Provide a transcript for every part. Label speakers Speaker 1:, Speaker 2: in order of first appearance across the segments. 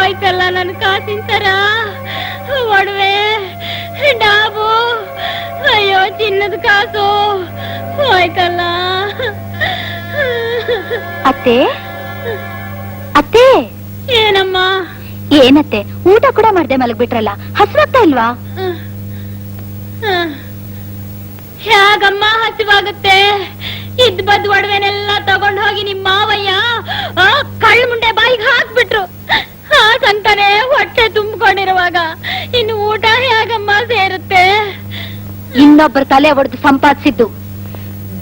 Speaker 1: ಹೋಯ್ತಲ್ಲ ನನ್ ಕಾಸಿನ ತರ, ಒಡವೆ, ಡಾಬು, ಅಯ್ಯೋ ಚಿನ್ನದ ಕಾಸು ಹೋಯ್ತಲ್ಲ.
Speaker 2: ಅತ್ತೆ ಅತ್ತೆ.
Speaker 1: ಏನಮ್ಮ?
Speaker 2: ಏನತ್ತೆ, ಊಟ ಕೂಡ ಮಾಡ್ದೆ ಮಲಗ್ಬಿಟ್ರಲ್ಲ, ಹಸ್ವಾಗ್ತಾ ಇಲ್ವಾ?
Speaker 1: ಹೇಗಮ್ಮ ಹಸಿವಾಗುತ್ತೆ? ಇದ್ ಬದ್ ಒಡವೆನೆಲ್ಲ ತಗೊಂಡ್ ಹೋಗಿ ನಿಮ್ಮ ಮಾವಯ್ಯ ಕಳ್ಳ ಮುಂಡೆ ಬಾಯಿಗೆ ಹಾಕ್ಬಿಟ್ರು. ಹಾಗಂತಾನೆ ಹೊಟ್ಟೆ ತುಂಬಿಕೊಂಡಿರುವಾಗ ಇನ್ನು ಊಟ ಹೇಗಮ್ಮ ಸೇರುತ್ತೆ?
Speaker 2: ಇನ್ನೊಬ್ಬರ ತಲೆ ಒಡೆದು ಸಂಪಾದಿಸಿದ್ದು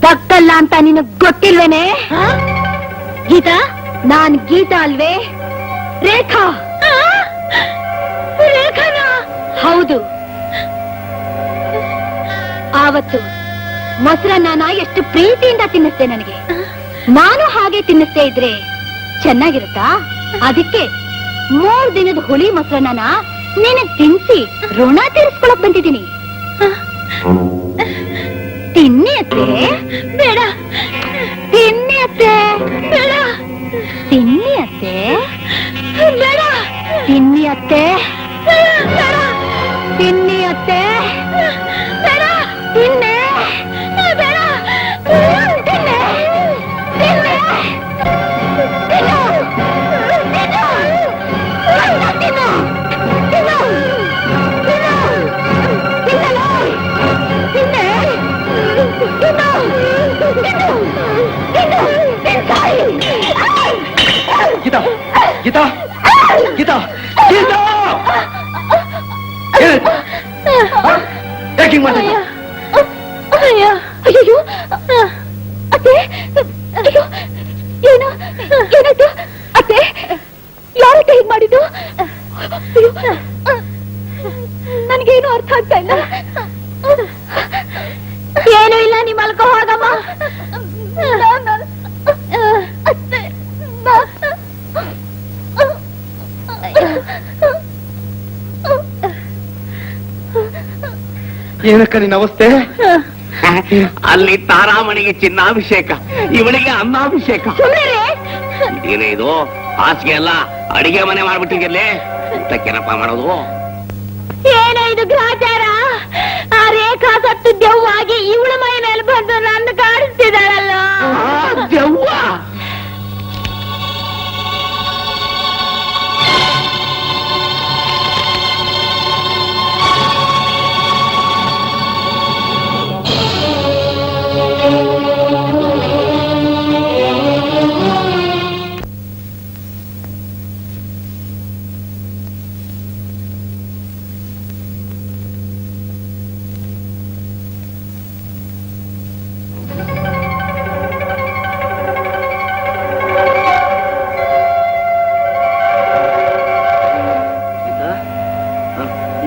Speaker 2: ದಕ್ಕಲ್ಲ ಅಂತ ನಿನಗ್ ಗೊತ್ತಿಲ್ವೇನೆ?
Speaker 1: ಗೀತಾ?
Speaker 2: ನಾನ್ ಗೀತಾ ಅಲ್ವೇ? ರೇಖಾ.
Speaker 1: ರೇಖಾನ?
Speaker 2: ಹೌದು. ಆವತ್ತು ಮೊಸರನ್ನ ಎಷ್ಟು ಪ್ರೀತಿಯಿಂದ ತಿನ್ನಿಸ್ತೆ ನನಗೆ. ನಾನು ಹಾಗೆ ತಿನ್ನಿಸ್ತೇ ಇದ್ರೆ ಚೆನ್ನಾಗಿರುತ್ತಾ? ಅದಕ್ಕೆ 3 ದಿನದ ಹುಳಿ ಮೊಸರನ್ನ ನಿನಗ್ ತಿನ್ಸಿ ಋಣ ತೀರಿಸ್ಕೊಳಕ್ ಬಂದಿದ್ದೀನಿ. ತಿನ್ನಿ ಅತ್ತೆ.
Speaker 1: ಬೇಡ.
Speaker 2: ತಿನ್ನಿ ಅತ್ತೆ.
Speaker 1: ಬೇಡ.
Speaker 2: ತಿನ್ನಿ ಅತ್ತೆ.
Speaker 1: ಬೇಡ.
Speaker 2: ತಿನ್ನಿ ಅತ್ತೆ.
Speaker 1: ಬೇಡ.
Speaker 2: ತಿನ್ನಿ ಅತ್ತೆ.
Speaker 1: ಬೇಡ.
Speaker 2: ತಿನ್ನೆ.
Speaker 1: ಬೇಡ.
Speaker 2: ತಿನ್ನೆ. ತಿನ್ನೆ. ತಿನ್ನು. ತಿನ್ನು. ತಿನ್ನು. ತಿನ್ನು. ತಿನ್ನು. ತಿನ್ನಲು. ತಿನ್ನೆ. ತಿನ್ನು. ತಿನ್ನು. ತಿನ್ನು. ತಿನ್ಸಾಯಿ.
Speaker 3: ಗೀತಾ, ಗೀತಾ, ಗೀತಾ, ಗೀತಾ! ಯಾಕೆ ಹಿಂಗ್ ಮಾಡ್ತಿದ್ದ?
Speaker 2: ಅಯ್ಯೋ ಅತ್ತೆ, ಅಯ್ಯೋ ಏನು ಏನಾಯ್ತು ಅತ್ತೆ? ಯಾರತ್ತೆ ಹೀಗ್ ಮಾಡಿದ್ದು? ನನಗೇನು ಅರ್ಥ ಆಗ್ತಾ ಇಲ್ಲ.
Speaker 1: ಏನೂ ಇಲ್ಲ, ನೀ ಮಲ್ಕೋ ಹೋಗಮ್ಮ.
Speaker 2: ಅತ್ತೆ,
Speaker 3: ಏನಕ್ಕ ನಿನ್ನ ಅವಸ್ಥೆ?
Speaker 4: ಅಲ್ಲಿ ತಾರಾಮಣಿಗೆ ಚಿನ್ನಾಭಿಷೇಕ, ಇವಳಿಗೆ ಅನ್ನಾಭಿಷೇಕ. ಇದೇನೇ ಇದು? ಹಾಸಿಗೆ ಎಲ್ಲ ಅಡಿಗೆ ಮನೆ ಮಾಡ್ಬಿಟ್ಟಿಗೆಲ್ಲೇ ಊಟಕ್ಕೇನಪ್ಪ ಮಾಡೋದು?
Speaker 1: ಏನೋ ಇದು ಗ್ರಾಚಾರ? ಆ ರೇಖಾ ಸತ್ತು ದೆವ್ವಾಗಿ ಇವಳ ಮೈ ಮೇಲೆ ಬಂದು ನನ್ನ ಕಾಡಿಸ್ತಿದ್ದಾಳಲ್ಲ.
Speaker 4: ದೆವ್ವ?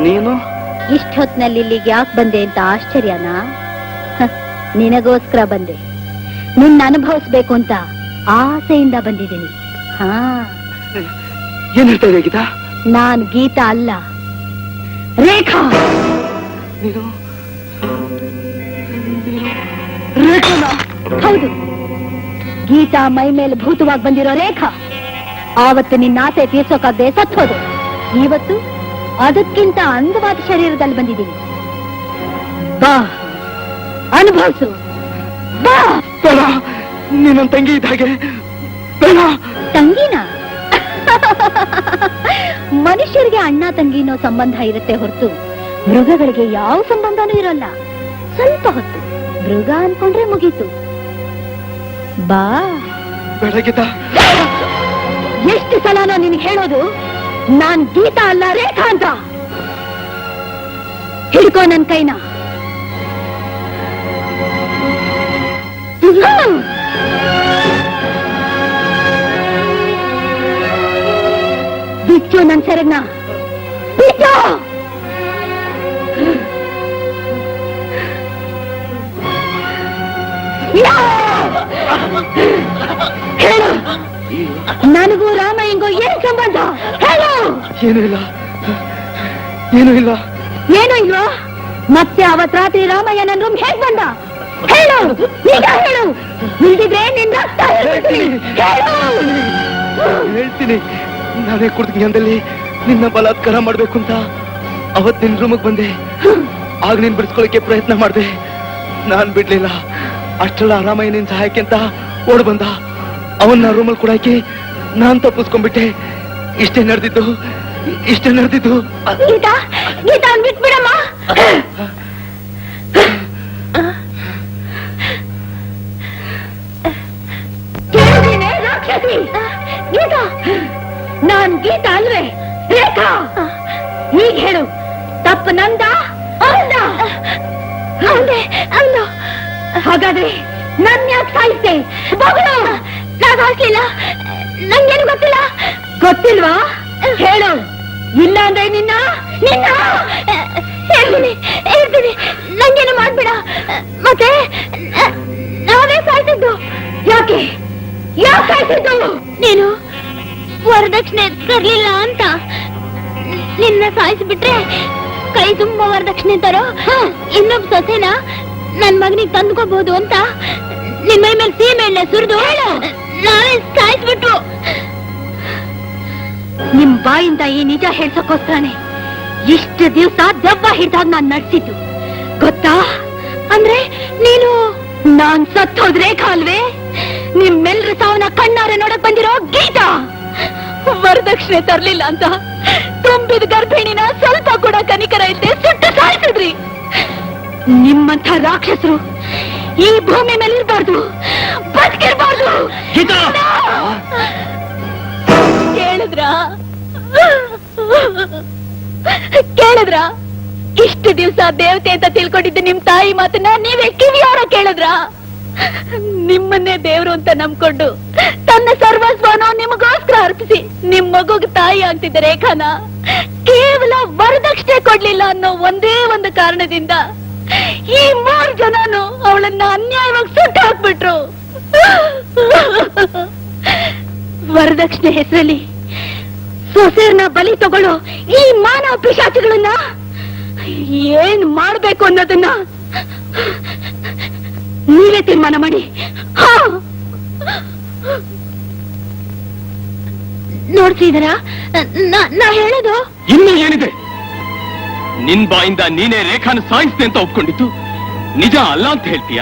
Speaker 3: ನೀನು
Speaker 2: ಇಷ್ಟೊತ್ನಲ್ಲಿ ಇಲ್ಲಿಗೆ ಯಾಕೆ ಬಂದೆ ಅಂತ ಆಶ್ಚರ್ಯನಾ? ನಿನಗೋಸ್ಕರ ಬಂದೆ. ನಿನ್ನ ಅನುಭವಿಸ್ಬೇಕು ಅಂತ ಆಸೆಯಿಂದ ಬಂದಿದ್ದೀನಿ. ಹಾ,
Speaker 3: ಏನ್ ಹೇಳ್ತಾ ಇದೆ ಗೀತಾ?
Speaker 2: ನಾನ್ ಗೀತಾ ಅಲ್ಲ, ರೇಖಾ.
Speaker 3: ನೀನು ರೇಖಾನಾ?
Speaker 2: ಹೌದು, ಗೀತಾ ಮೈ ಮೇಲೆ ಭೂತವಾಗಿ ಬಂದಿರೋ ರೇಖಾ. ಆವತ್ತು ನಿನ್ನ ಆಸೆ ತೀರ್ಸೋಕಾಗದೆ ಸತ್ತೋದು. ಇವತ್ತು ಅದಕ್ಕಿಂತ ಅಂದವಾದ ಶರೀರದಲ್ಲಿ ಬಂದಿದ್ದೀನಿ. ಬಾ, ಅನುಭವಿಸು. ಬಾ.
Speaker 3: ಬೇಡ, ನೀನೊಂದು ತಂಗಿ ಇದ್ದ ಹಾಗೆ. ಬೇಡ.
Speaker 2: ತಂಗಿನ? ಮನುಷ್ಯರಿಗೆ ಅಣ್ಣ ತಂಗಿ ಅನ್ನೋ ಸಂಬಂಧ ಇರುತ್ತೆ ಹೊರತು ಮೃಗಗಳಿಗೆ ಯಾವ ಸಂಬಂಧನೂ ಇರೋಲ್ಲ. ಸ್ವಲ್ಪ ಹೊತ್ತು ಮೃಗ ಅನ್ಕೊಂಡ್ರೆ ಮುಗೀತು. ಬಾ.
Speaker 3: ಬೇಡ ಗೀತಾ.
Speaker 2: ಎಷ್ಟು ಸಲನೋ ನಿನಗೆ ಹೇಳೋದು ನಾನ್ ಗೀತಾ ಅಲ್ಲ ರೇಖಾ ಅಂತ. ಹಿಡ್ಕೋ ನನ್ ಕೈನ. ಬಿಚ್ಚು ನನ್ ಸೆರಗ್ನ. ಬಿಚ್ಚು. ಹೇಳು, ನನಗೂ ರಾಮಯ್ಯಂಗೂ ಏನ್ ಸಂಬಂಧ? ಹೇಳು.
Speaker 3: ಏನೂ ಇಲ್ಲ, ಏನೂ ಇಲ್ಲ.
Speaker 2: ಏನೂ ಇಲ್ವಾ? ಮತ್ತೆ ಅವತ್ ರಾತ್ರಿ ರಾಮಯ್ಯ ನನ್ನ ರೂಮ್ ಹೇಗ್ ಬಂದ? ಹೇಳು, ಈಗ ಹೇಳು. ಇಲ್ದಿದ್ರೆ ನಿನ್ನ ರಕ್ತ ಹೇಳ್ತೀನಿ. ಹೇಳು.
Speaker 3: ಹೇಳ್ತೀನಿ, ನಾನೇ ಕುಡ್ದ ಜ್ಞಾನದಲ್ಲಿ ನಿನ್ನ ಬಲಾತ್ಕಾರ ಮಾಡ್ಬೇಕು ಅಂತ ಅವತ್ ನಿನ್ ರೂಮಿಗೆ ಬಂದೆ. ಆಗ ನೀನ್ ಬಿಡಿಸ್ಕೊಳಕ್ಕೆ ಪ್ರಯತ್ನ ಮಾಡ್ದೆ, ನಾನ್ ಬಿಡ್ಲಿಲ್ಲ. ಅಷ್ಟೆಲ್ಲ ಆರಾಮಯ್ಯ ನಿನ್ ಸಹಾಯಕ್ಕೆ ಅಂತ ಓಡ್ ಬಂದ. ಅವನ್ನ ರೂಮಲ್ಲಿ ಕೊಡಾಕಿ ನಾನ್ ತಪ್ಪಿಸ್ಕೊಂಡ್ಬಿಟ್ಟೆ. ಇಷ್ಟೇ ನಡೆದಿದ್ದು.
Speaker 1: ಗೀತಾ ಗೀತಾ ಬಿಟ್ಬಿಡಮ್ಮ. ರಾಕ್ಷಸಿ ಗೀತಾ, ನಾನ್ ಗೀತಾ ಅಲ್ವೇ ರೇಖಾ? ಈಗ ಹೇಳು, ತಪ್ಪು ನಂದ ಅಲ್ಲ? ಅಲ್ಲ. ಹಾಗಾದ್ರೆ ನನ್ ಯಾಕೆ ಸಾಯಿಸ್ತೆ? ಬಗಳು, ನಾನು ಹಾಕ್ಲಿಲ್ಲ, ನಂಗೇನು ಗೊತ್ತಿಲ್ಲ. ಗೊತ್ತಿಲ್ವಾ? ಹೇಳು, ಇಲ್ಲ ಅಂದ್ರೆ ನಿನ್ನ ಹೇಳ್ತೀನಿ. ನಂಗೇನು ಮಾಡ್ಬೇಡ. ಮತ್ತೆ ನಾವೇ ಸಾಯ್ತಿದ್ದು. ಯಾಕೆ ಸಾಯ್ತಿದ್ದು? ನೀನು ವರದಕ್ಷಿಣೆ ತರ್ಲಿಲ್ಲ ಅಂತ. ನಿನ್ನ ಸಾಯಿಸ್ಬಿಟ್ರೆ ಕೈ ತುಂಬಾ ವರದಕ್ಷಿಣೆ ತರೋ ಇನ್ನೊಬ್ಬ ಸೊಸೆನ ನನ್ ಮಗನಿಗೆ ತಂದ್ಕೋಬಹುದು ಅಂತ ನಿನ್ ಮೈ ಮೇಲೆ ಸೀಮೆಣ್ಣೆ ಸುರಿದು ನಾವೇ ಸಾಯಿಸ್ಬಿಟ್ಟು. ನಿಮ್ ಬಾಯಿಂದ ಈ ನಿಜ ಹೇಳ್ಸಕ್ಕೋಸ್ಕರನೇ ಇಷ್ಟು ದಿವಸ ದೆವ್ವ ಹಿಡ್ದಾಗ ನಾನ್ ನಡ್ಸಿದ್ದು ಗೊತ್ತಾ? ಅಂದ್ರೆ ನೀನು ನಾನ್ ಸತ್ತೋದ್ ರೇಖಾ ಅಲ್ವೇ? ನಿಮ್ಮೆಲ್ರ ಸಾವನ್ನ ಕಣ್ಣಾರೆ ನೋಡಕ್ ಬಂದಿರೋ ಗೀತಾ. ವರದಕ್ಷಿಣೆ ತರ್ಲಿಲ್ಲ ಅಂತ ತುಂಬಿದ ಗರ್ಭಿಣಿನ ಸ್ವಲ್ಪ ಕೂಡ ಕನಿಕರ ಇಲ್ಲದೆ ಸುಟ್ಟು ಸಾಯಿಸಿದ್ರಿ. ನಿಮ್ಮಂಥ ರಾಕ್ಷಸರು ಈ ಭೂಮಿ ಮೇಲೆ ಇರಬಾರ್ದು, ಬದುಕಿರ್ಬಾರ್ದು. ಕೇಳಿದ್ರ? ಇಷ್ಟು ದಿವಸ ದೇವತೆ ಅಂತ ತಿಳ್ಕೊಂಡಿದ್ದ ನಿಮ್ ತಾಯಿ ಮಾತನ್ನ ನೀವೇ ಕಿವಿಯಾರ ಕೇಳಿದ್ರ? ನಿಮ್ಮನ್ನೇ ದೇವ್ರು ಅಂತ ನಂಬ್ಕೊಂಡು ತನ್ನ ಸರ್ವಸ್ವನೋ ನಿಮಗೋಸ್ಕರ ಅರ್ಪಿಸಿ ನಿಮ್ ಮಗುಗೆ ತಾಯಿ ಆಗ್ತಿದ್ದ ರೇಖಾನ ಕೇವಲ ವರದಕ್ಷಿಣೆ ಕೊಡ್ಲಿಲ್ಲ ಅನ್ನೋ ಒಂದೇ ಒಂದು ಕಾರಣದಿಂದ ಈ 3 ಜನನು ಅವಳನ್ನ ಅನ್ಯಾಯವಾಗಿ ಸುಟ್ಟು ಹಾಕ್ಬಿಟ್ರು. ವರದಕ್ಷಿಣೆ ಹೆಸರಲ್ಲಿ ಸೊಸೆಯರ್ನ ಬಲಿ ತಗೊಳ್ಳೋ ಈ ಮಾನವ ಪಿಶಾಚಿಗಳನ್ನ ಏನ್ ಮಾಡ್ಬೇಕು ಅನ್ನೋದನ್ನ ನೀವೇ ತೀರ್ಮಾನ ಮಾಡಿ. ನೋಡ್ತಿದ್ದೀರಾ ನಾ ಹೇಳೋದು?
Speaker 5: ಇನ್ನು ಏನಿದೆ? ನಿನ್ ಬಾಯಿಂದ ನೀನೇ ರೇಖಾನ ಸಾಯಿಸ್ತೆ ಅಂತ ಒಪ್ಕೊಂಡಿದ್ದು ನಿಜ ಅಲ್ಲ ಅಂತ ಹೇಳ್ತೀಯ?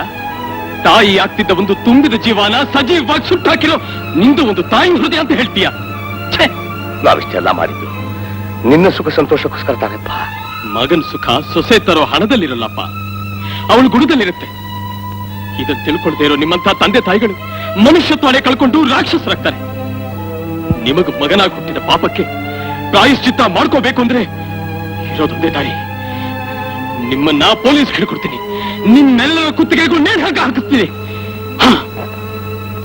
Speaker 5: ತಾಯಿ ಆಗ್ತಿದ್ದ ಒಂದು ತುಂಬಿದ ಜೀವನ ಸಜೀವವಾಗಿ ಸುಟ್ಟಾಕಿರೋ ನಿಂದು ಒಂದು ತಾಯಿ ಹೃದಯ ಅಂತ ಹೇಳ್ತೀಯ?
Speaker 4: ನಾವಿಷ್ಟೆಲ್ಲ ಮಾಡಿದ್ದು ನಿನ್ನ ಸುಖ ಸಂತೋಷಕ್ಕೋಸ್ಕರ ತಾನೆಪ್ಪ.
Speaker 5: ಮಗನ್ ಸುಖ ಸೊಸೆ ತರೋ ಹಣದಲ್ಲಿರಲ್ಲಪ್ಪ, ಅವಳು ಗುಣದಲ್ಲಿರುತ್ತೆ. ಇದನ್ನು ತಿಳ್ಕೊಳ್ದೇ ಇರೋ ನಿಮ್ಮಂತ ತಂದೆ ತಾಯಿಗಳು ಮನುಷ್ಯತ್ವನೇ ಕಳ್ಕೊಂಡು ರಾಕ್ಷಸರಾಗ್ತಾರೆ. ನಿಮಗ ಮಗನಾಗಿ ಹುಟ್ಟಿದ ಪಾಪಕ್ಕೆ ಪ್ರಾಯಶ್ಚಿತ್ತ ಮಾಡ್ಕೋಬೇಕು ಅಂದ್ರೆ ಇರೋದೊಂದೇ ದಾರಿ. ನಿಮ್ಮನ್ನ ಪೊಲೀಸ್ ಹಿಡ್ಕೊಡ್ತೀನಿ, ನಿಮ್ಮೆಲ್ಲರ ಕುತ್ತಿಗೆಗೂ ನೇಣು ಹಾಕಿಸ್ತೀನಿ.